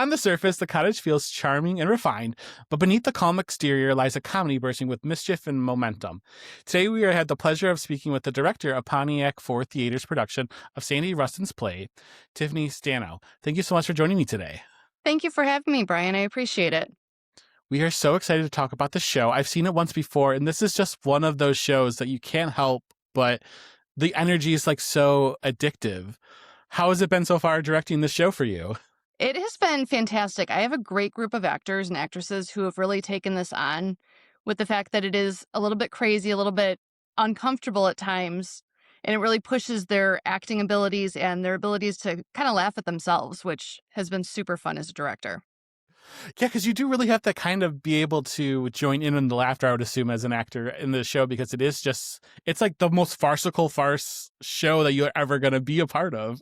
On the surface, the cottage feels charming and refined, but beneath the calm exterior lies a comedy bursting with mischief and momentum. Today, we had the pleasure of speaking with the director of Pontiac Theater's production of Sandy Rustin's play, Tiffany Stano. Thank you so much for joining me today. Thank you for having me, Brian. I appreciate it. We are so excited to talk about the show. I've seen it once before, and this is just one of those shows that you can't help, but the energy is like so addictive. How has it been so far directing this show for you? It has been fantastic. I have a great group of actors and actresses who have really taken this on with the fact that it is a little bit crazy, a little bit uncomfortable at times, and it really pushes their acting abilities and their abilities to kind of laugh at themselves, which has been super fun as a director. Yeah, because you do really have to kind of be able to join in on the laughter, I would assume, as an actor in the show, because it's like the most farcical farce show that you're ever going to be a part of.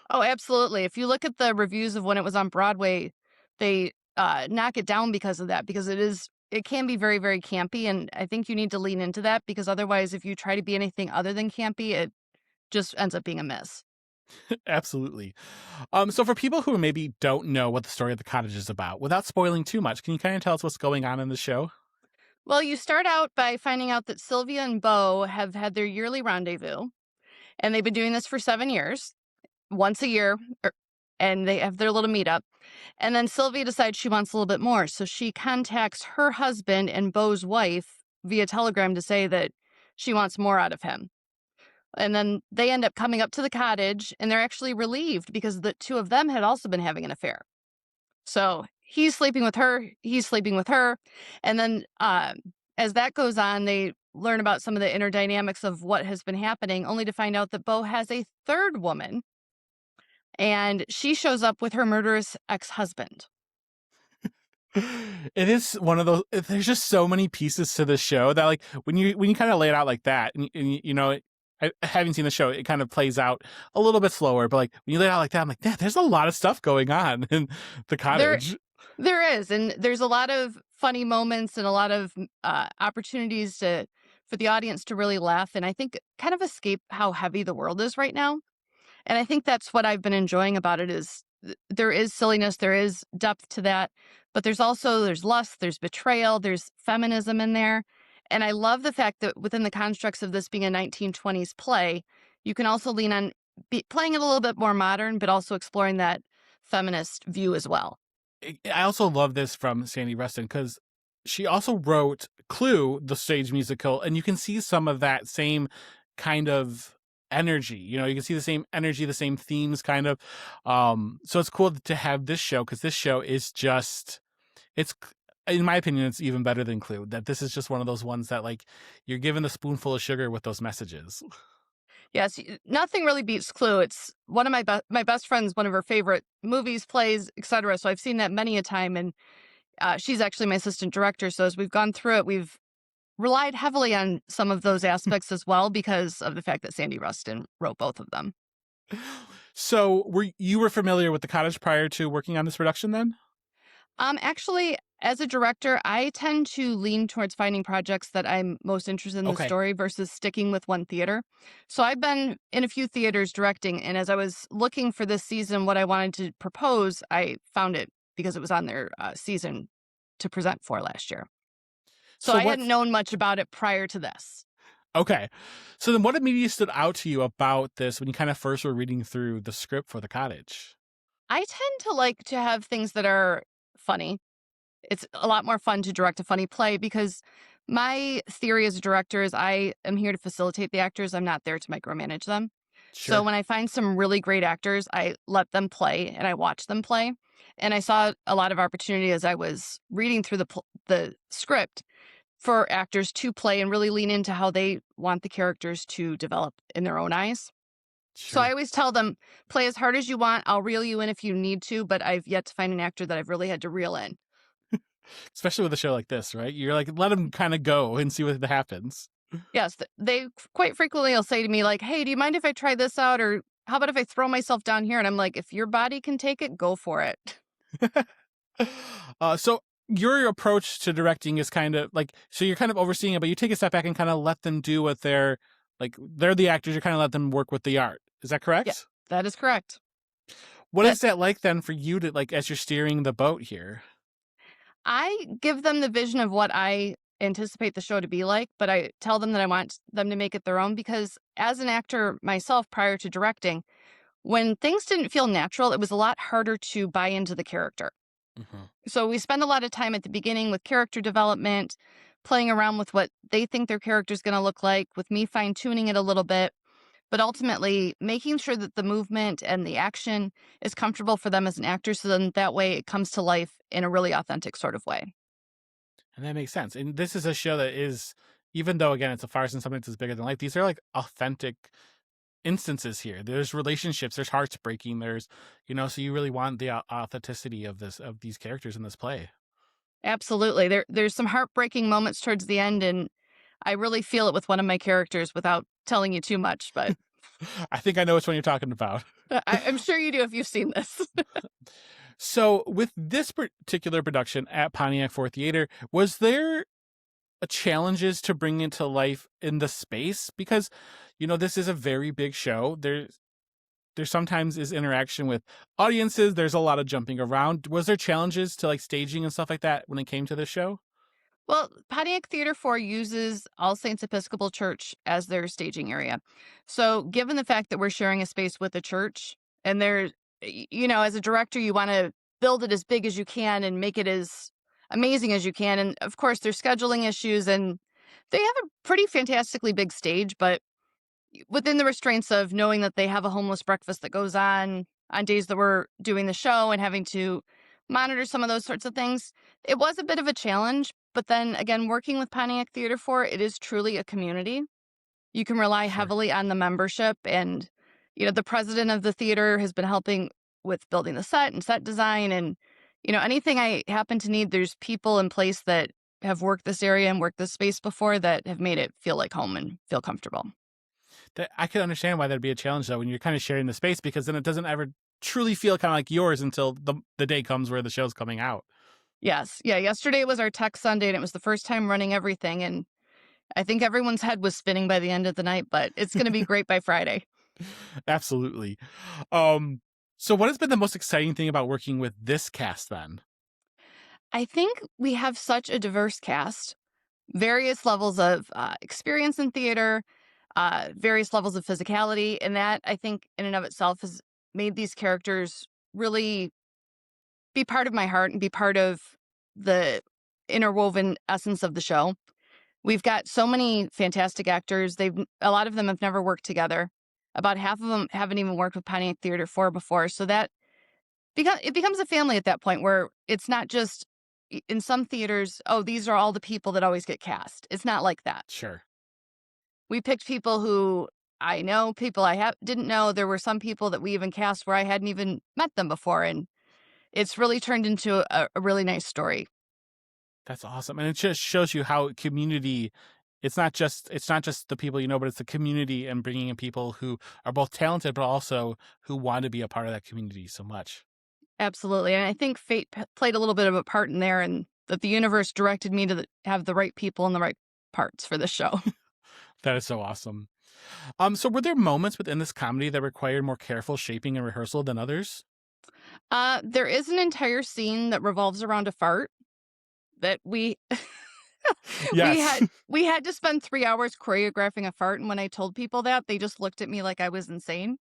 Oh, absolutely. If you look at the reviews of when it was on Broadway, they knock it down because of that, because it can be very, very campy. And I think you need to lean into that, because otherwise, if you try to be anything other than campy, it just ends up being a miss. Absolutely. So for people who maybe don't know what the story of the cottage is about, without spoiling too much, can you kind of tell us what's going on in the show? Well, you start out by finding out that Sylvia and Beau have had their yearly rendezvous, and they've been doing this for 7 years, once a year, and they have their little meetup. And then Sylvia decides she wants a little bit more. So she contacts her husband and Beau's wife via telegram to say that she wants more out of him. And then they end up coming up to the cottage, and they're actually relieved because the two of them had also been having an affair. So he's sleeping with her, he's sleeping with her. And then as that goes on, they learn about some of the inner dynamics of what has been happening, only to find out that Beau has a third woman, and she shows up with her murderous ex-husband. It is one of those. There's just so many pieces to the show that, like, when you kind of lay it out like that, and you know, I haven't seen the show, it kind of plays out a little bit slower. But like when you lay it out like that, I'm like, yeah, there's a lot of stuff going on in the cottage. There is, and there's a lot of funny moments and a lot of opportunities for the audience to really laugh, and I think kind of escape how heavy the world is right now. And I think that's what I've been enjoying about it is there is silliness, there is depth to that, but there's lust, there's betrayal, there's feminism in there. And I love the fact that within the constructs of this being a 1920s play, you can also lean on playing it a little bit more modern, but also exploring that feminist view as well. I also love this from Sandy Rustin because she also wrote Clue, the stage musical, and you can see some of that same kind of energy. You know, you can see the same energy, the same themes kind of. So it's cool to have this show, because this show is just, it's, in my opinion, it's even better than Clue. That this is just one of those ones that, like, you're given a spoonful of sugar with those messages. Yes, nothing really beats Clue. It's one of my best friends, one of her favorite movies, plays, etc. So I've seen that many a time, and she's actually my assistant director. So as we've gone through it, we've relied heavily on some of those aspects as well, because of the fact that Sandy Rustin wrote both of them. So you were familiar with the cottage prior to working on this production then? Actually, as a director, I tend to lean towards finding projects that I'm most interested in the story versus sticking with one theater. So I've been in a few theaters directing, and as I was looking for this season, what I wanted to propose, I found it because it was on their season to present for last year. So I hadn't known much about it prior to this. Okay. So then what immediately stood out to you about this when you kind of first were reading through the script for the cottage? I tend to like to have things that are funny. It's a lot more fun to direct a funny play, because my theory as a director is I am here to facilitate the actors. I'm not there to micromanage them. Sure. So when I find some really great actors, I let them play and I watch them play. And I saw a lot of opportunity as I was reading through the script for actors to play and really lean into how they want the characters to develop in their own eyes. Sure. So I always tell them, play as hard as you want. I'll reel you in if you need to, but I've yet to find an actor that I've really had to reel in. Especially with a show like this, right? You're like, let them kind of go and see what happens. Yes, they quite frequently will say to me, like, hey, do you mind if I try this out? Or how about if I throw myself down here? And I'm like, if your body can take it, go for it. So your approach to directing is kind of like, so you're kind of overseeing it, but you take a step back and kind of let them do what they're the actors, you kind of let them work with the art. Is that correct? Yeah, that is correct. What That is that like then for you to like as you're steering the boat here? I give them the vision of what I anticipate the show to be like, but I tell them that I want them to make it their own because as an actor myself prior to directing, when things didn't feel natural, it was a lot harder to buy into the character. Mhm. So we spend a lot of time at the beginning with character development, playing around with what they think their character's going to look like, with me fine tuning it a little bit, but ultimately making sure that the movement and the action is comfortable for them as an actor. So then that way it comes to life in a really authentic sort of way. And that makes sense. And this is a show that is, even though again it's a farce and something that's bigger than life, these are like authentic instances here. There's relationships, there's hearts breaking, there's so you really want the authenticity of these characters in this play. Absolutely. There's some heartbreaking moments towards the end, and I really feel it with one of my characters without telling you too much, but I think I know which one you're talking about. I'm sure you do if you've seen this. So, with this particular production at Pontiac Theatre, was there challenges to bring it to life in the space? Because, this is a very big show. There sometimes is interaction with audiences. There's a lot of jumping around. Was there challenges to like staging and stuff like that when it came to the show? Well, Pontiac Theatre IV uses All Saints Episcopal Church as their staging area. So, given the fact that we're sharing a space with a church, and as a director, you want to build it as big as you can and make it as amazing as you can. And of course, there's scheduling issues, and they have a pretty fantastically big stage, but within the restraints of knowing that they have a homeless breakfast that goes on days that we're doing the show and having to monitor some of those sorts of things, it was a bit of a challenge. But then again, working with Pontiac Theatre for it is truly a community. You can rely Sure. heavily on the membership, and the president of the theater has been helping with building the set and set design, and anything I happen to need, there's people in place that have worked this area and worked this space before that have made it feel like home and feel comfortable. That I can understand why that'd be a challenge though when you're kind of sharing the space, because then it doesn't ever truly feel kind of like yours until the day comes where the show's coming out. Yes. Yeah, yesterday was our tech Sunday, and it was the first time running everything, and I think everyone's head was spinning by the end of the night, but it's gonna be great by Friday. Absolutely. Um, so what has been the most exciting thing about working with this cast then? I think we have such a diverse cast, various levels of, experience in theater, various levels of physicality, and that, I think, in and of itself has made these characters really be part of my heart and be part of the interwoven essence of the show. We've got so many fantastic actors. A lot of them have never worked together. About half of them haven't even worked with Pontiac Theatre 4 before. So that it becomes a family at that point where it's not just in some theaters, oh, these are all the people that always get cast. It's not like that. Sure. We picked people who I know, people didn't know. There were some people that we even cast where I hadn't even met them before, and it's really turned into a really nice story. That's awesome. And it just shows you how community it's not just the people but it's the community and bringing in people who are both talented but also who want to be a part of that community so much. Absolutely, and I think fate played a little bit of a part in there, and that the universe directed me to have the right people in the right parts for this show. That is so awesome. So were there moments within this comedy that required more careful shaping and rehearsal than others? There is an entire scene that revolves around a fart that we we Yes. had we had to spend 3 hours choreographing a fart, and when I told people that, they just looked at me like I was insane.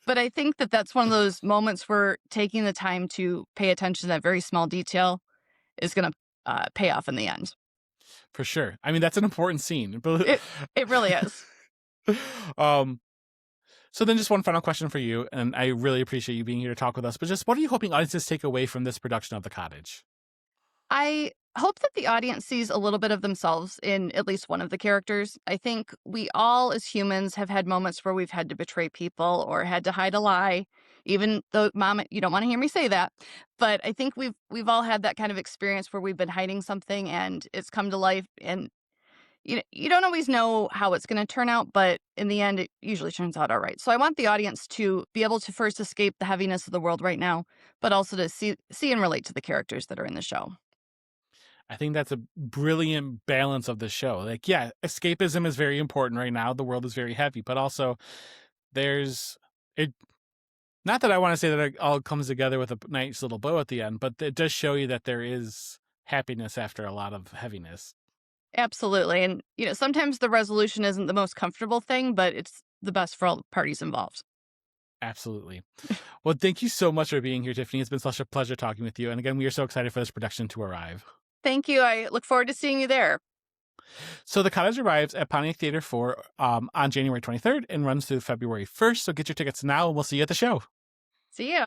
But I think that that's one of those moments where taking the time to pay attention to that very small detail is gonna, pay off in the end. For sure. I mean, that's an important scene. But It really is. um so then just one final question for you, and I really appreciate you being here to talk with us, but just what are you hoping audiences take away from this production of The Cottage? I hope that the audience sees a little bit of themselves in at least one of the characters. I think we all, as humans, have had moments where we've had to betray people or had to hide a lie. Even though, Mom, you don't want to hear me say that, but I think we've all had that kind of experience where we've been hiding something and it's come to life. And you don't always know how it's going to turn out, but in the end, it usually turns out all right. So I want the audience to be able to first escape the heaviness of the world right now, but also to see and relate to the characters that are in the show. I think that's a brilliant balance of the show. Like, yeah, escapism is very important right now. The world is very heavy, but also there's it. Not that I want to say that it all comes together with a nice little bow at the end, but it does show you that there is happiness after a lot of heaviness. Absolutely. And, sometimes the resolution isn't the most comfortable thing, but it's the best for all the parties involved. Absolutely. Well, thank you so much for being here, Tiffany. It's been such a pleasure talking with you. And again, we are so excited for this production to arrive. Thank you. I look forward to seeing you there. So the Cottage arrives at Pontiac Theatre IV on January 23rd and runs through February 1st. So get your tickets now and we'll see you at the show. See ya.